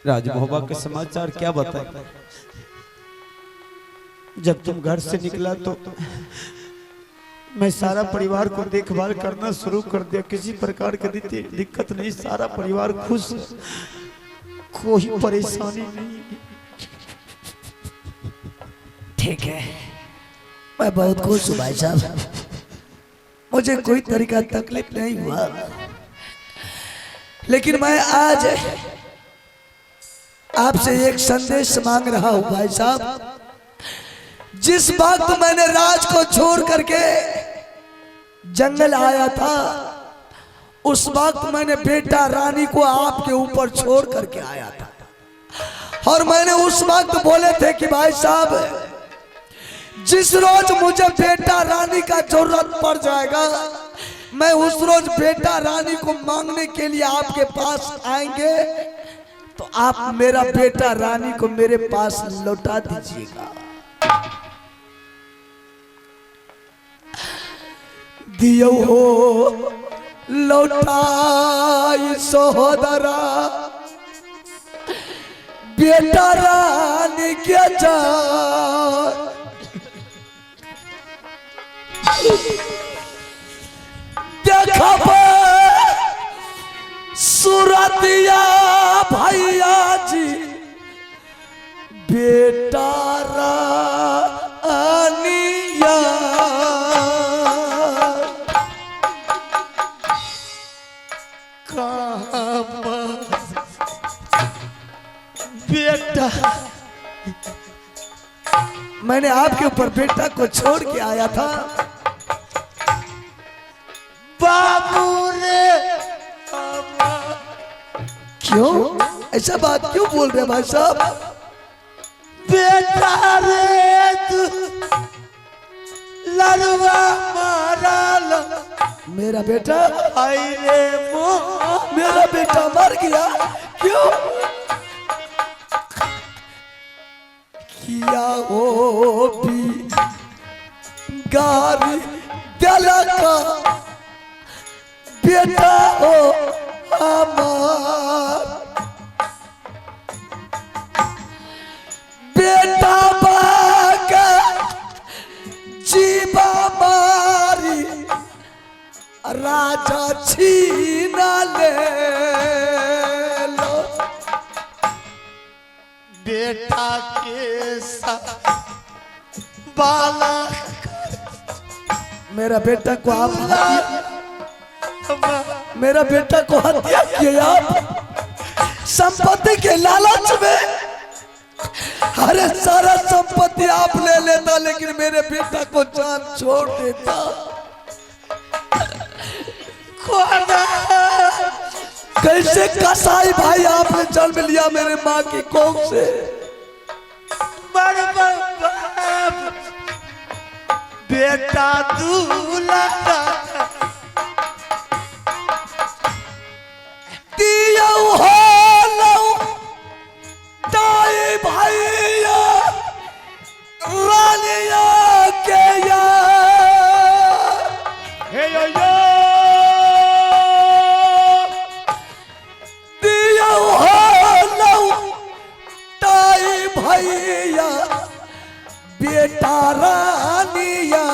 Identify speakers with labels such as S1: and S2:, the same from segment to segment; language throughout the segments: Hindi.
S1: राजमोहबा के समाचार क्या बताए। जब तुम घर से निकला तो मैं सारा परिवार को देखभाल करना शुरू कर दिया। किसी प्रकार की दिक्कत नहीं, सारा परिवार खुश, कोई परेशानी नहीं।
S2: ठीक है, मैं बहुत खुश हूँ भाई साहब, मुझे कोई तरीका तकलीफ नहीं हुआ। लेकिन मैं आज आपसे एक संदेश मांग रहा हूँ भाई साहब। जिस वक्त मैंने राज को छोड़ करके जंगल आया था, उस वक्त मैंने बेटा रानी को आपके ऊपर छोड़ करके आया था। और मैंने उस वक्त बोले थे कि भाई साहब, जिस रोज मुझे बेटा रानी का जरूरत पड़ जाएगा, मैं उस रोज बेटा रानी को मांगने के लिए आपके पास आएंगे, तो आप मेरा बेटा रानी को मेरे पास लौटा दीजिएगा। दियो हो लौटाई सहोदरा, बेटा रानी के जा। देखा सूरतिया भैया जी, बेटा रानिया।
S1: बेटा,
S2: मैंने आपके ऊपर बेटा को छोड़ के आया था।
S1: बाबू रे,
S2: क्यों ऐसा बात क्यों बोल रहे भाई साहब?
S1: बेटा रे तू लड़वा मारा लो।
S2: मेरा बेटा,
S1: आई रे
S2: मेरा बेटा मर गया। क्यों किया हो भी गारी दिला का बेटा हो हमार। बेटा बागा जीवा मारी, राजा छीना ले लो।
S1: बेटा के साथ बाला,
S2: मेरा बेटा को आप, मेरा बेटा को हत्या किया आप संपत्ति के लालच में। अरे सारा संपत्ति आप ले लेता, लेकिन मेरे बेटा को जान छोड़ देता। कैसे कसाई भाई आपने जन्म लिया मेरे माँ की कोख से।
S1: बेटा दूल्हा
S2: दिया हो ताई भैया रानिया के यार।
S1: हे यो यो
S2: दिया हो ताई भैया बेटा रानिया।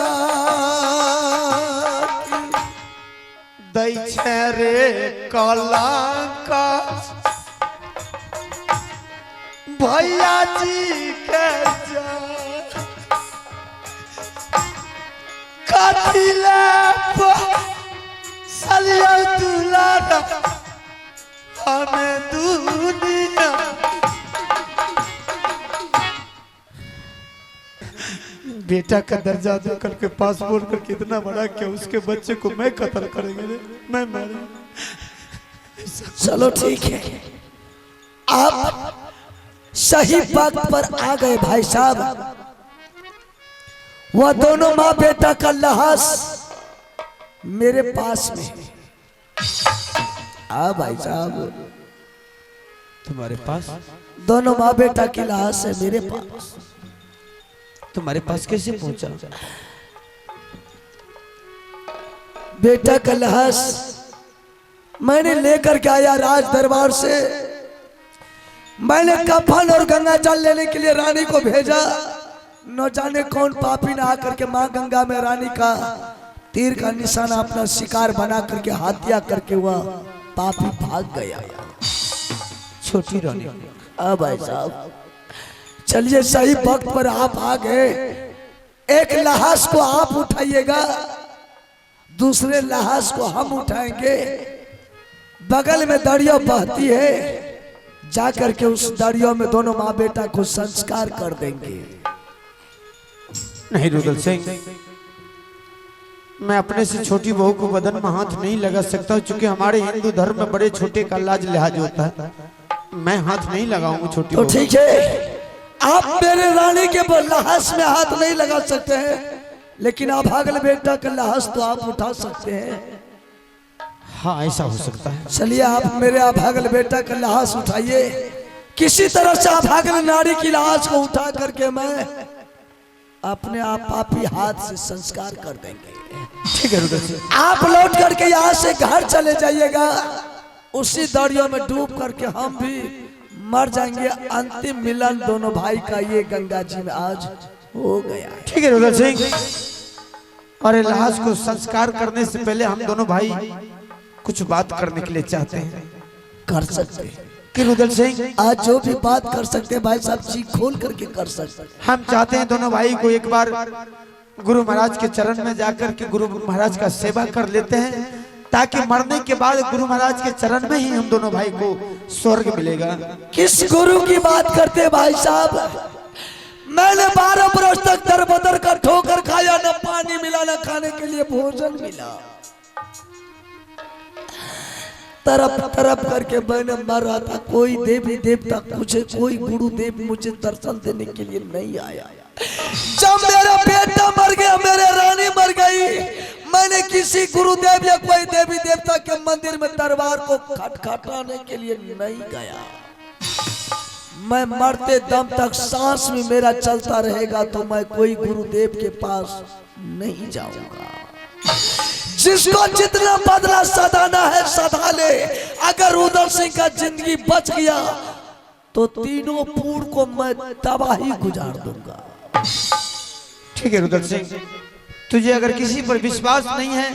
S1: दै छै रे कलंका भैया जी के जा। कथिला सलिया दुलारा हमें दुनिया। बेटा का दर्जा दे करके पासपोर्ट करके इतना बड़ा क्या उसके बच्चे को मैं कत्ल करेंगे रे? मैं मारे।
S2: चलो ठीक है, आप सही वक्त पर आ गए भाई साहब। वह दोनों माँ बेटा का लाश मेरे पास में है। भाई साहब,
S1: तुम्हारे पास
S2: दोनों माँ बेटा की लाश है मेरे पास।
S1: तुम्हारे पास कैसे पहुंचा?
S2: बेटा का लाश मैंने लेकर के आया राज दरबार से। मैंने कफन और गंगा जल लेने के लिए रानी को भेजा। न जाने कौन पापी ने आकर के माँ गंगा में रानी का तीर का निशाना अपना शिकार बना करके हत्या करके वह पापी भाग गया।
S1: छोटी रानी,
S2: अब भाई साहब चलिए सही वक्त पर आप आ गए। एक लाश को आप उठाइएगा, दूसरे लाश को हम उठाएंगे। बगल में दरिया बहती है, जाकर के उस दरिया में दोनों माँ बेटा को संस्कार कर देंगे।
S1: नहीं रुदल सिंह, मैं अपने से छोटी बहू को बदन में हाथ नहीं लगा सकता, क्योंकि हमारे हिंदू धर्म में बड़े छोटे का लाज लिहाज होता है। मैं हाथ नहीं लगाऊंगा छोटी
S2: तो
S1: बहू।
S2: ठीक है, आप मेरे रानी के लाश में हाथ नहीं लगा सकते हैं, लेकिन आप भागल बेटा का लाश तो आप उठा सकते हैं।
S1: हाँ, ऐसा हो सकता है।
S2: चलिए आप मेरे अभागल बेटा का लाश उठाइए। किसी तरह से अभागल नारी की लाश को उठा करके मैं अपने आप पापी हाथ से संस्कार कर देंगे।
S1: ठीक है रुदल सिंह,
S2: आप लौट करके यहाँ से घर चले जाइएगा। उसी दरिया में डूब करके हम भी मर जाएंगे। अंतिम मिलन दोनों भाई का ये गंगा जी में आज हो गया।
S1: ठीक है रुदल सिंह, और लाश को संस्कार करने से पहले हम दोनों भाई कुछ बात करने के लिए चाहते हैं।
S2: कर सकते हैं
S1: कि रुदल सिंह,
S2: आज जो भी बात कर सकते हैं भाई साहब जी खोल करके कर सकते हैं।
S1: हम चाहते हैं दोनों भाई को एक बार गुरु महाराज के चरण में जाकर के गुरु महाराज का सेवा कर लेते हैं, ताकि मरने के बाद गुरु महाराज के चरण में ही हम दोनों भाई को स्वर्ग मिलेगा।
S2: किस गुरु की बात करते हैं भाई साहब? मैंने 12 वर्ष तक दर बदर का ठोकर खाया, न पानी मिला न खाने के लिए भोजन मिला। तरफ तरफ करके मैंने मर रहा था। कोई देवी देवता मुझे, कोई गुरुदेव मुझे दर्शन देने के लिए नहीं आया। जब मेरा बेटा मर गया, मेरे रानी मर गई, मैंने किसी गुरुदेव या कोई देवी देवता के मंदिर में दरबार को खटखटाने के लिए नहीं गया। मैं मरते दम तक सांस में मेरा चलता रहेगा तो मैं कोई गुरुदेव के पास नहीं जाऊंगा। जिसको जितना बदला सदाना है सदा ले। अगर उदल सिंह का जिंदगी बच गया तो तीनों पूर को मैं तबाही गुजार दूंगा।
S1: ठीक है रुदल सिंह, तुझे अगर किसी पर विश्वास नहीं है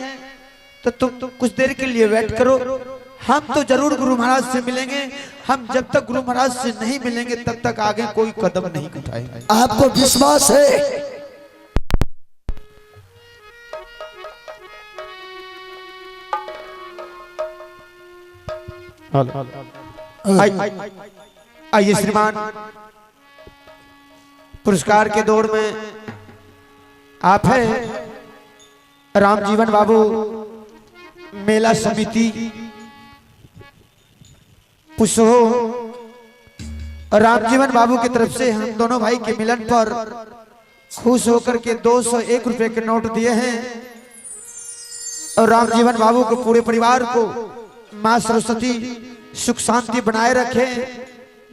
S1: तो तुम कुछ देर के लिए वेट करो। हम तो जरूर गुरु महाराज से मिलेंगे। हम जब तक गुरु महाराज से नहीं मिलेंगे तब तक आगे कोई कदम नहीं उठाएंगे।
S2: आपको विश्वास है?
S1: आइए श्रीमान, पुरस्कार के दौर में आप हैं रामजीवन बाबू, मेला समिति पुष्पो। रामजीवन बाबू की तरफ से हम दोनों भाई के मिलन पर खुश होकर के 201 रुपए के नोट दिए हैं। और रामजीवन बाबू को, पूरे परिवार को मां सरस्वती सुख शांति बनाए रखे।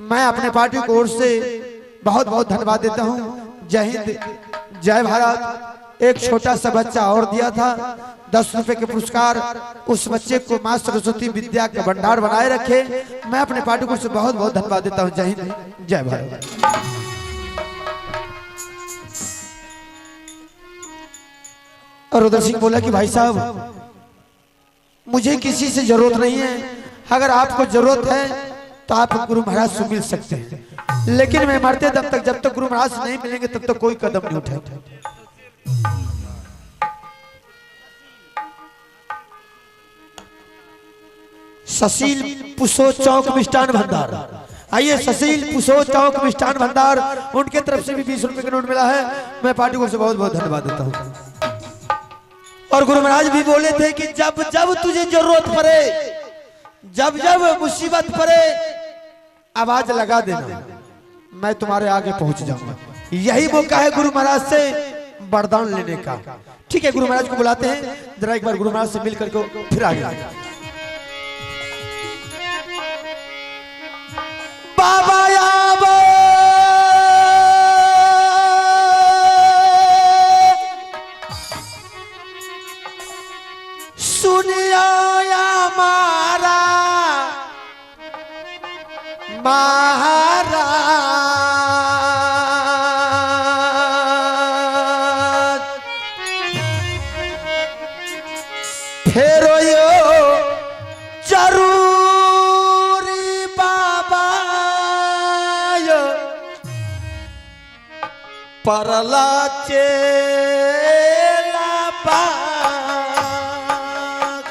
S1: मैं अपने पार्टी की ओर से बहुत बहुत धन्यवाद देता हूं। जय हिंद, जय भारत। एक छोटा सा बच्चा और दिया था 10 रुपए के पुरस्कार। उस बच्चे को मां सरस्वती विद्या का भंडार बनाए रखे। मैं अपने पार्टी की ओर से बहुत बहुत धन्यवाद देता हूं। जय हिंद, जय भारत। और उदल सिंह बोला कि भाई साहब, मुझे किसी से जरूरत नहीं है। अगर आपको जरूरत है तो आप गुरु महाराज से मिल सकते हैं, लेकिन मैं मरते दम तक, जब तक गुरु महाराज से नहीं मिलेंगे तब तक कोई कदम नहीं उठाएंगे। ससील पुसो चौक मिष्ठान भंडार। आइए, ससील पुसो चौक मिष्ठान भंडार, उनके तरफ से भी 20 रुपए का नोट मिला है। मैं पार्टी को से बहुत बहुत धन्यवाद देता हूँ। और गुरु महाराज भी बोले थे कि जब जब तुझे जरूरत पड़े, जब जब मुसीबत पड़े, आवाज लगा देना, मैं तुम्हारे आगे पहुंच जाऊंगा। यही मौका है गुरु महाराज से वरदान लेने का। ठीक है, गुरु महाराज को बुलाते हैं, जरा एक बार गुरु महाराज से मिल करके फिर आगे। बाबा सुनिया मारा महाराज फेरो यो जरूरी बाबा यो परला चेला बाग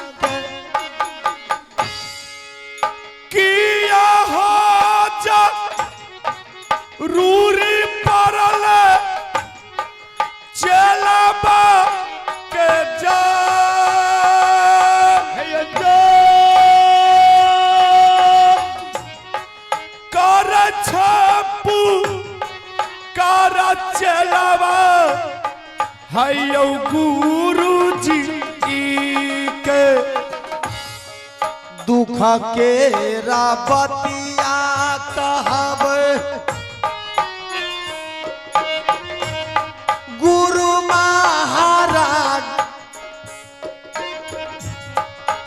S3: किया हो जा रूरी परल चलबा के जा कर छपू कर चलबा हयो गुरुजी के
S1: दुख के राबतिया कहब गुरु महाराज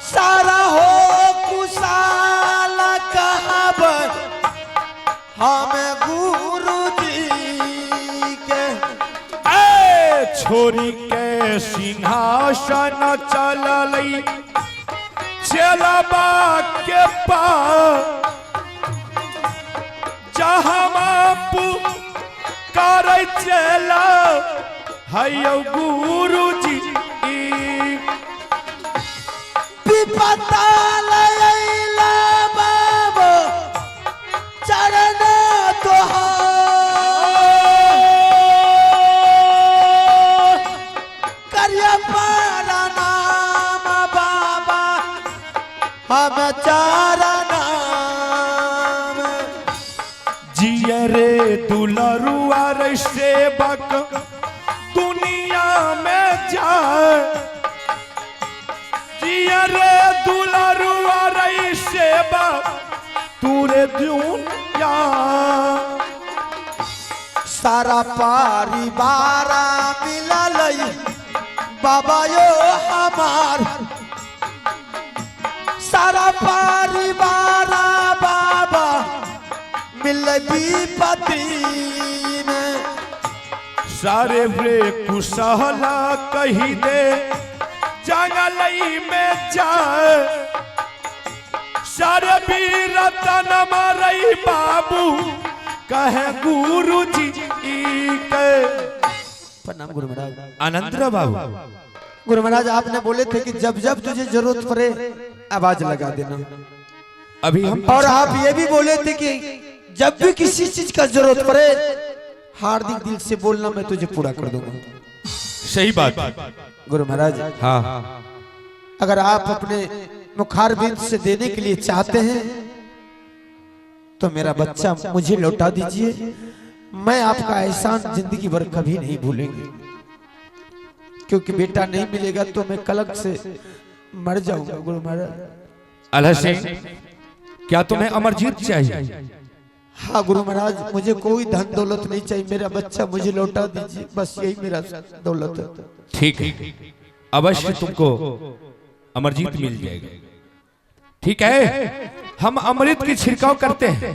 S1: सारा हो कुशाल कहब हम गुरु जी के
S3: ए छोरी के सिंहासन चललई चलबा के पार जहाँ कर चला हयो गुरुजी
S1: विपता लैला बाबा चरण तोहार करिया पारा नाम बाबा हम चरण
S3: जिया रे दुलरुआ रे सेवक दुनिया में जाए जिया रे दुलरुआ रे सेवक तूरे दुनिया
S1: सारा परिवार मिलल बाबा यो हमार सारा परिवार बाबा मिल विपत्ति में
S3: सारे रे कुशला कही दे जंगलई में जाए सारे वीर रतन मरई बाबू कहे गुरुजी के
S1: प्रणाम गुरु महाराज।
S3: आनंदरा बाबू
S1: गुरु महाराज आपने बोले थे कि जब जब तुझे जरूरत पड़े आवाज लगा देना,
S3: अभी हम
S1: और आप ये भी बोले थे कि जब भी किसी चीज का जरूरत पड़े हार्दिक दिल से बोलना, मैं तुझे पूरा कर दूंगा।
S3: सही बात
S1: गुरु महाराज
S3: हाँ
S1: अगर आप अपने मुखारबिंद से देने के लिए चाहते हैं तो मेरा बच्चा मुझे लौटा दीजिए, मैं आपका एहसान जिंदगी भर कभी नहीं भूलेंगे, क्योंकि बेटा नहीं मिलेगा तो मैं कलंक से मर जाऊंगा। गुरु महाराज
S3: अल्लाह से क्या तुम्हें अमरजीत चाहिए?
S1: हाँ गुरु महाराज मुझे कोई धन दौलत नहीं चाहिए, मेरा बच्चा मुझे लौटा दीजिए, बस यही मेरा दौलत है।
S3: ठीक है अवश्य तुमको अमरजीत मिल जाएगा। ठीक है हम अमृत की छिड़काव करते हैं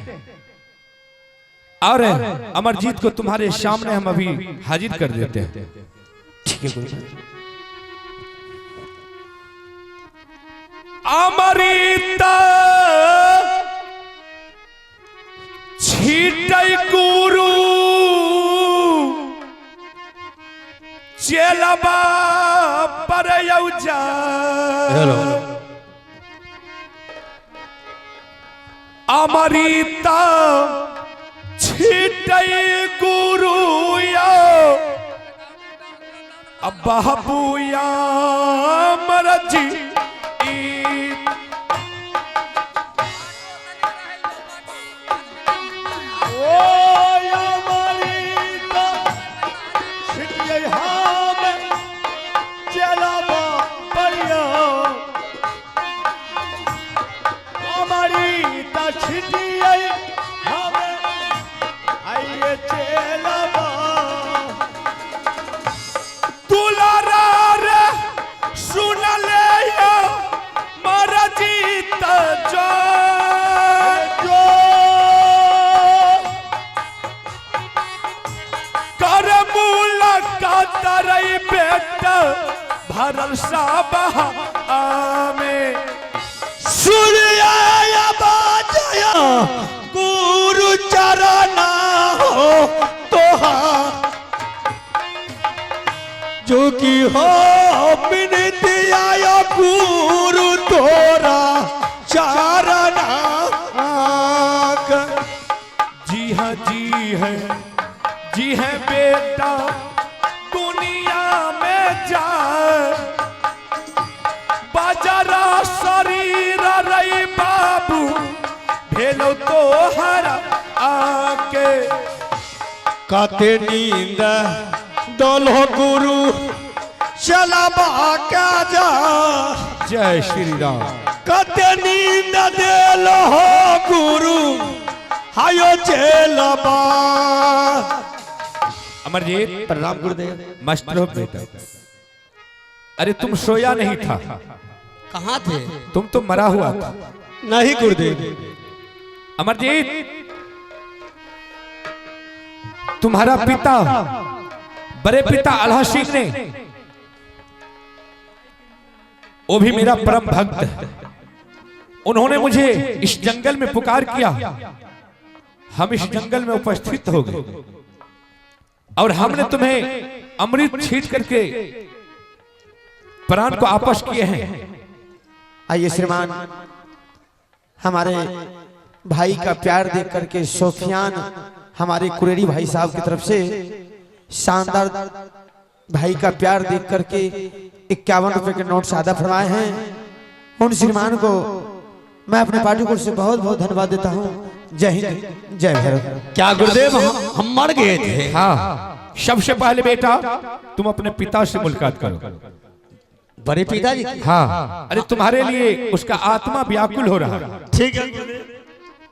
S3: और अमरजीत को तुम्हारे सामने हम अभी हाजिर कर देते हैं।
S1: ठीक है गुरु महाराज।
S3: अमृत छीटै गुरु चेलबा पर यौजा अमृत छीटै गुरु यो बाबूया मरजी दुलारा रे सुन ले भरल सब में
S1: सूर्य बाजया गुरु चरना हो तो जो कि हो मिनती आया गुरु तोरा चरना
S3: जी है बेटा दुनिया में जाए बाजारा शरीर रही बाबू भेलो तो हर आके
S1: काते नींद दोलो गुरु चला बाका जा
S3: जय श्री राम
S1: काते नींद देलो गुरु हायो चेलबा
S3: अमरजीत
S1: प्रणाम गुरुदेव
S3: मस्त रहो बेटा। अरे तुम सोया नहीं था,
S1: कहाँ थे?
S3: तुम तो मरा हुआ था।
S1: नहीं गुरुदेव।
S3: अमरजीत तुम्हारा पिता बड़े पिता अल्लाह सिंह ने, वो भी मेरा परम भक्त है, उन्होंने मुझे इस जंगल में पुकार किया। हम इस जंगल में उपस्थित हो गए और हमने तुम्हें अमृत छींट करके प्राण को आपस किए हैं।
S1: आइए श्रीमान, हमारे भाई का प्यार देख करके सोफियान हमारे कुरेरी भाई साहब की तरफ से शानदार भाई का प्यार देख करके 51 रुपए के नोट सादा फरमाए हैं। उन श्रीमान को मैं अपने पार्टी को से बहुत बहुत धन्यवाद देता हूँ। जय हिंद, जय भैरव। क्या गुरुदेव, हम मर गए थे?
S3: हाँ, सबसे पहले बेटा तुम अपने पिता से मुलाकात करो।
S1: बड़े पिताजी?
S3: हाँ, अरे तुम्हारे लिए उसका आत्मा व्याकुल हो रहा है।
S1: ठीक है,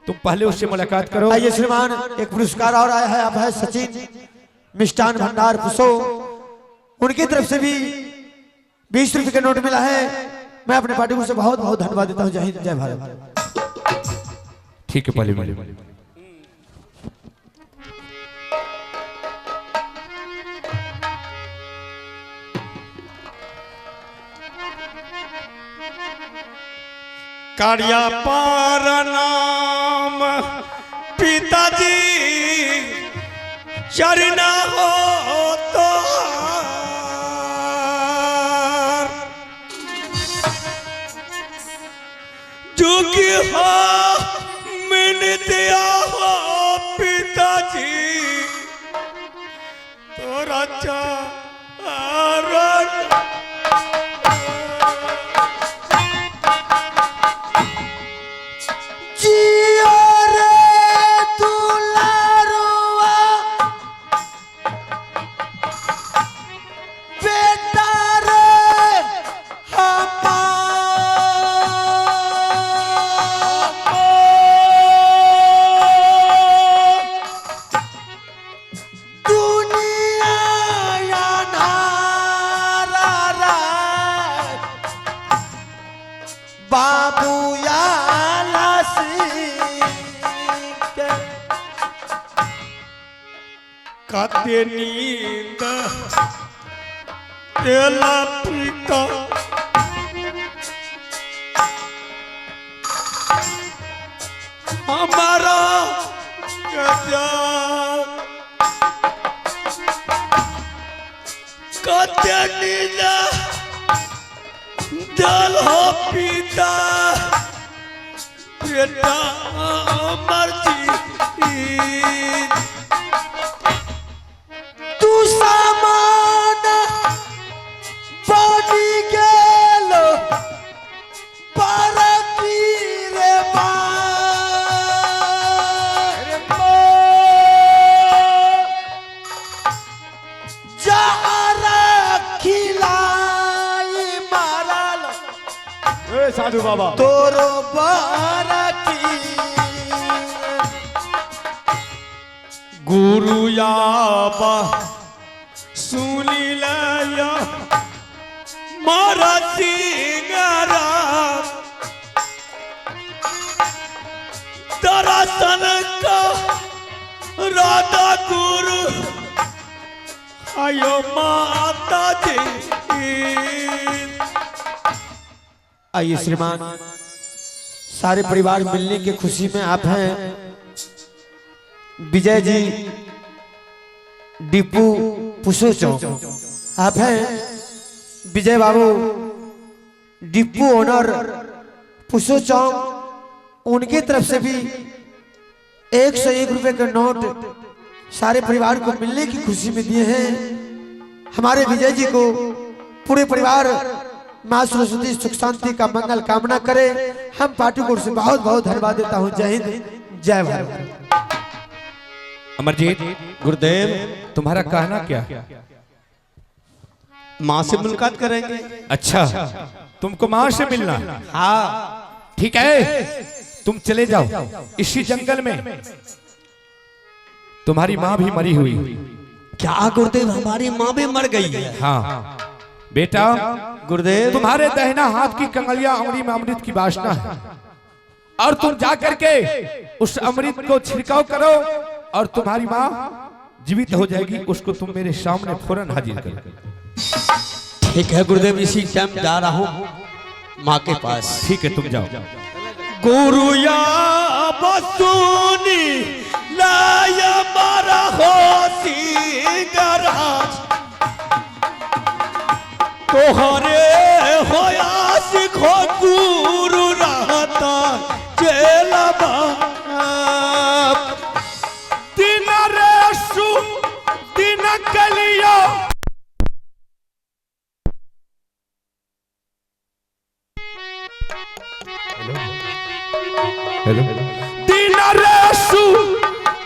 S3: तुम पहले उससे मुलाकात करो।
S1: आइए श्रीमान, एक पुरस्कार और आया है, अब है सचिन मिष्ठान भंडार पुसो, उनकी तरफ से भी 20 रुपए का नोट मिला है। मैं अपने पार्टी को से बहुत बहुत धन्यवाद देता हूँ। जय हिंद, जय भारत।
S3: ठीक है, पहले मिले।
S1: कारिया पार नाम पिताजी चरना हो तो चूकी हो मैंने दिया हो पिताजी तोरा बाबू काते नींद तेला पिता हमारा गजा काते नींद दल हो पिता बेटा मर्जी तू सामान बनी गेलो परती रे साधु बाबा तोरो बारकी गुरु याबा सुनी लाया मारा सिंगारा दरअसल का राधा गुरु आयो माता जी आइए श्रीमान, सारे परिवार मिलने की खुशी में आप हैं विजय जी डिपू पुसो चौक, आप हैं विजय बाबू डिपू ओनर पुसो चौक, उनकी तरफ से भी 101 रुपए का नोट सारे परिवार को मिलने की खुशी में दिए हैं। हमारे विजय जी को पूरे परिवार मां सरस्वती सुख शांति का मंगल कामना करे। हम पार्टी कोर्ट से बहुत बहुत धन्यवाद देता हूं। जय हिंद, जय भारत।
S3: अमरजीत,
S4: गुरुदेव,
S3: तुम्हारा कहना क्या?
S4: माँ से मुलाकात करेंगे।
S3: अच्छा, तुमको माँ से मिलना?
S4: हाँ
S3: ठीक है, तुम चले जाओ इसी जंगल में। तुम्हारी माँ भी मरी हुई।
S4: क्या गुरुदेव, हमारी माँ भी मर गई है?
S3: हाँ बेटा,
S4: गुरुदेव,
S3: तुम्हारे दाहिना हाथ की कंगलिया अमरी में अमृत की वासना है, और तुम जा करके उस अमृत को छिड़काव करो और तुम्हारी माँ जीवित हो जाएगी। उसको तुम मेरे सामने फौरन हाजिर करो।
S4: ठीक है गुरुदेव, इसी टाइम जा रहा हूँ माँ के पास।
S3: ठीक है, तुम जाओ।
S4: गुरु या बसुनी लाया मारा होसी गराज तोहरे होया सिखो गुरु रहता चेला बाप
S3: दिन रेसु दिन कलिया हेलो दिन रेसु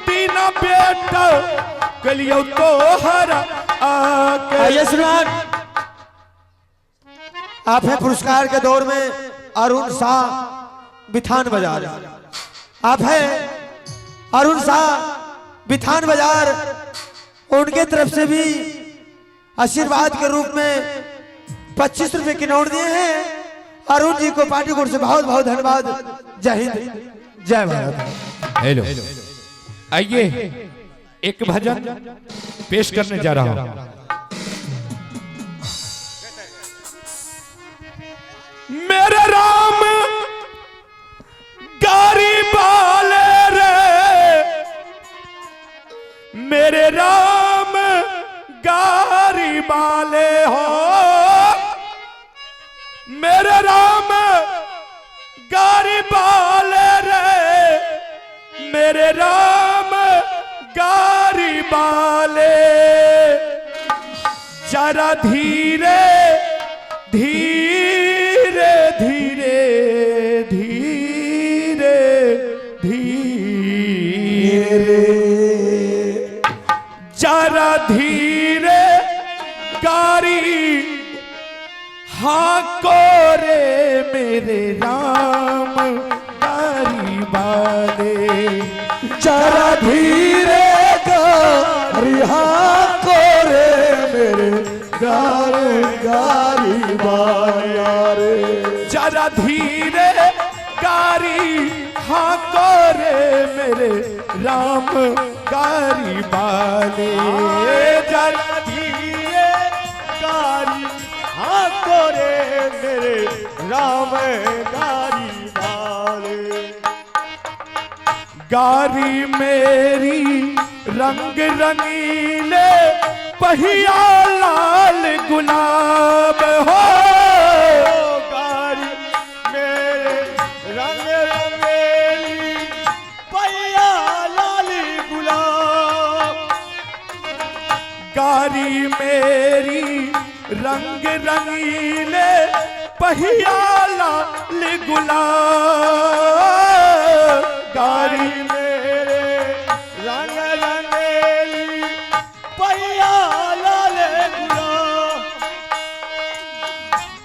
S3: दिन बेटा कलियो तो हरा
S1: आइए श्रीमान, आप हैं पुरस्कार के दौर में अरुण शाह बिथान बाजार। आप हैं अरुण शाह बिथान बाजार, उनके तरफ से भी आशीर्वाद के रूप में 25 रुपए के नोट दिए हैं। अरुण जी को पार्टी कोर्ट से बहुत बहुत धन्यवाद। जय हिंद, जय भारत।
S3: हेलो, आइए एक भजन पेश करने जा रहा हूं। मेरे राम गारी बाले रे, मेरे राम गारी बाले हो, मेरे राम गारी बाले रे, मेरे राम गारी बाले। जरा धीरे धीरे धीरे धीरे धीरे, जरा धीरे गारी हाँ को रे मेरे राम गारी बाले।
S2: जरा धीरे गारी हाँ को रे मेरे गारी गारी बाया रे।
S3: जरा धीरे गारी हाँ को रे मेरे राम गारी बाले। जरा धीरे गारी हाँ को रे मेरे राम गारी बाले। गारी मेरी रंग रंगीले पहिया लाल गुलाब हो,
S4: गारी मेरे रंग रंगेली पहिया लाल गुलाब।
S3: गारी मेरी रंग रंगीले पहिया लाल गुलाब। गारी
S4: मेरे रंग रंगेली पहिया लाल गुलाब।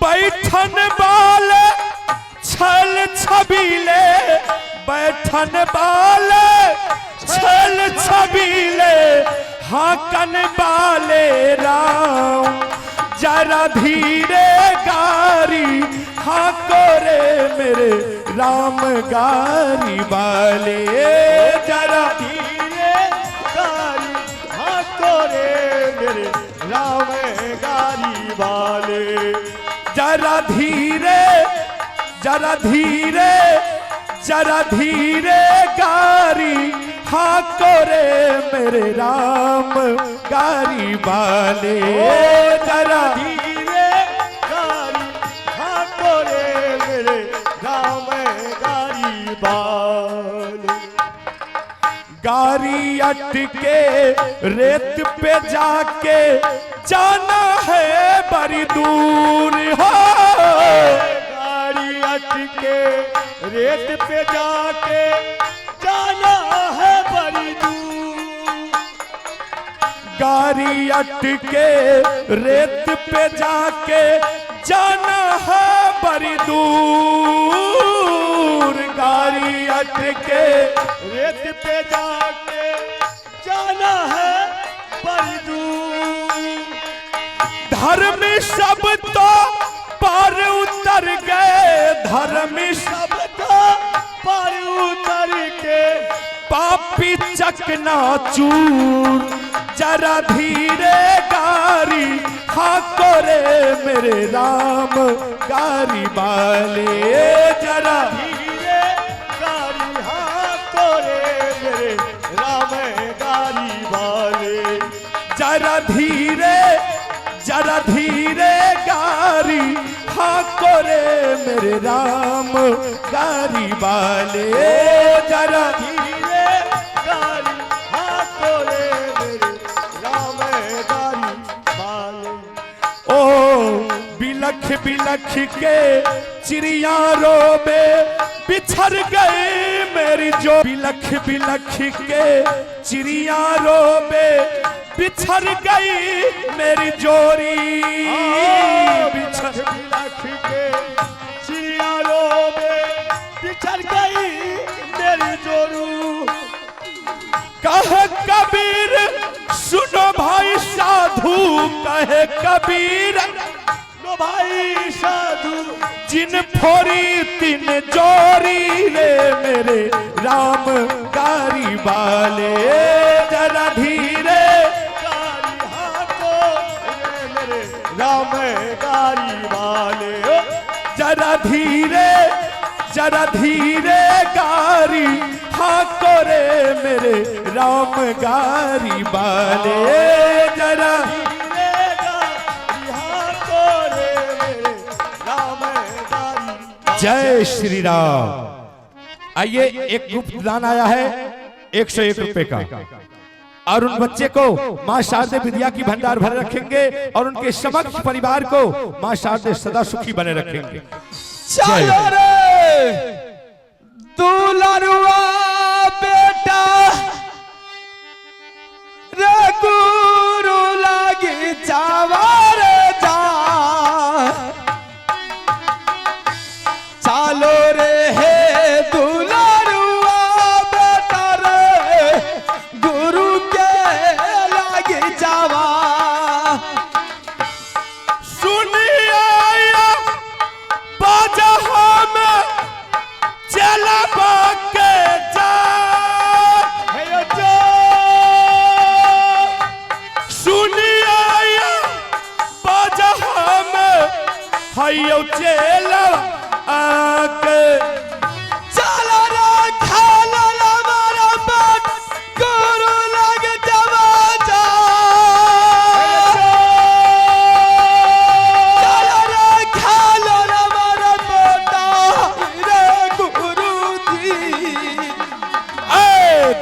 S3: बैठन बाल छल छबीले, बैठन बाल छल छबीले, हाकन बाले राम। जरा धीरे गारी हाँ को रे मेरे राम गारी बाले। जरा
S4: धीरे गारी हाँ को रे मेरे राम गारी बाले।
S3: जरा धीरे जरा धीरे गारी हाँको रे मेरे राम गारी वाले जरा
S1: धीरे गाड़ी हाँको रे मेरे राम गाड़ी बाल।
S3: गाड़ी अटके रेत पे जाके जाना है बड़ी दूर हो।
S1: गाड़ी अटके रेत पे जाके जाना है बड़ी दूर।
S3: गाड़ी अटके रेत पे जाके जाना है बड़ी दूर। गाड़ी अटके
S1: रेत पे जाके जाना है बड़ी दूर।
S3: धर्म सब तो पार उतर गए, धर्म
S1: सब तो पर उतर के
S3: पापी चकनाचूर। जरा धीरे गारी हाँको रे मेरे राम गारी वाले जरा
S1: धीरे गाड़ी हाँको रे मेरे राम गाड़ी वाले।
S3: जरा धीरे गारी हाँको रे मेरे राम गारी वाले जरा
S1: धीरे गाड़ी हाँको रे मेरे राम गाड़ी वाले।
S3: ओ बिलख बिलख के चिड़िया रोबे बिछड़ गए मेरी जो बिलख बिलख के चिड़िया रोबे बिछड़ गई मेरी जोड़ी।
S1: बिछड़ बिलख के चिड़िया रोबे बिछड़ गई मेरी जोरू।
S3: कहे कबीर सुनो भाई साधु, कहे कबीर
S1: लो भाई साधु
S3: जिन फोरी तीन जोरी रे मेरे राम गारी वाले जरा धीरे
S1: गाड़ी हाँको रे मेरे राम गाड़ी वाले।
S3: जरा धीरे गारी हाँको रे मेरे राम गारी वाले जरा
S1: धीरे गाड़ी हाँको रे मेरे राम गाड़ी।
S3: जय श्री राम। आइए एक गुप्त दान आया है 101 रुपए का और उन बच्चे को मां शारदे विद्या की भंडार भर रखेंगे और उनके समक्ष परिवार को मां शारदे सदा सुखी बने रखेंगे।
S2: चलो रे दुलरुआ बेटा रे गुरु लागी चावर जा। चलो रे हे दुलरुआ बेटा रे गुरु के लागी जावा।
S3: सुनिए बाजा में चला के जा सुनिए बाजा में हयो चला आके
S2: चलो रे खाला रे मारा बात गुरु लग जावा जा। चलो रे खाला रे मारा बेटा रे गुरु जी।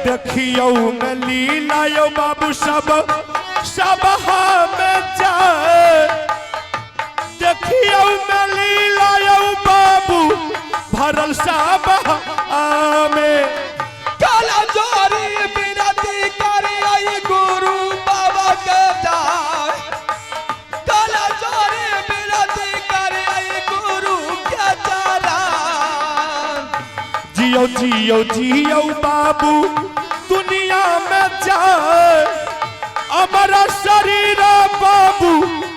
S3: देखियो में लीला यो बाबू सब में जाए। देखियो में लीला यो बाबू भरल सब में
S2: काला जोरी बिनती करे आई गुरु बाबा के जाए। काला जोरी बिनती करे आई गुरु के जारा।
S3: जियो जियो जियो बाबू दुनिया में जाए। हमारा शरीर बाबू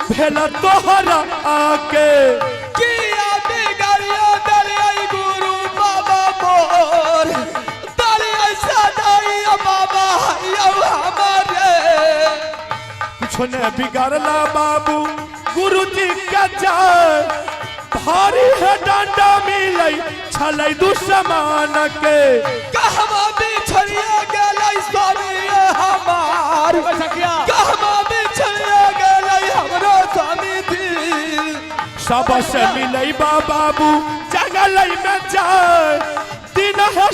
S3: भेला तोहरा आके
S2: किया बिगड़िया दरिया गुरु बाबा मोर दरिया सदाई बाबा यो हमारे।
S3: कुछ ने बिगाड़ला बाबू गुरु जी का जाए। भारी है डंडा मिलै छलै दुश्मन के
S2: कहवा बिछड़िया गेलै स्वामी हमार कहवा बिछड़िया गेलै हमरो स्वामी दिल
S3: सबसे मिलै बाबू जंगलै में जाय दिन है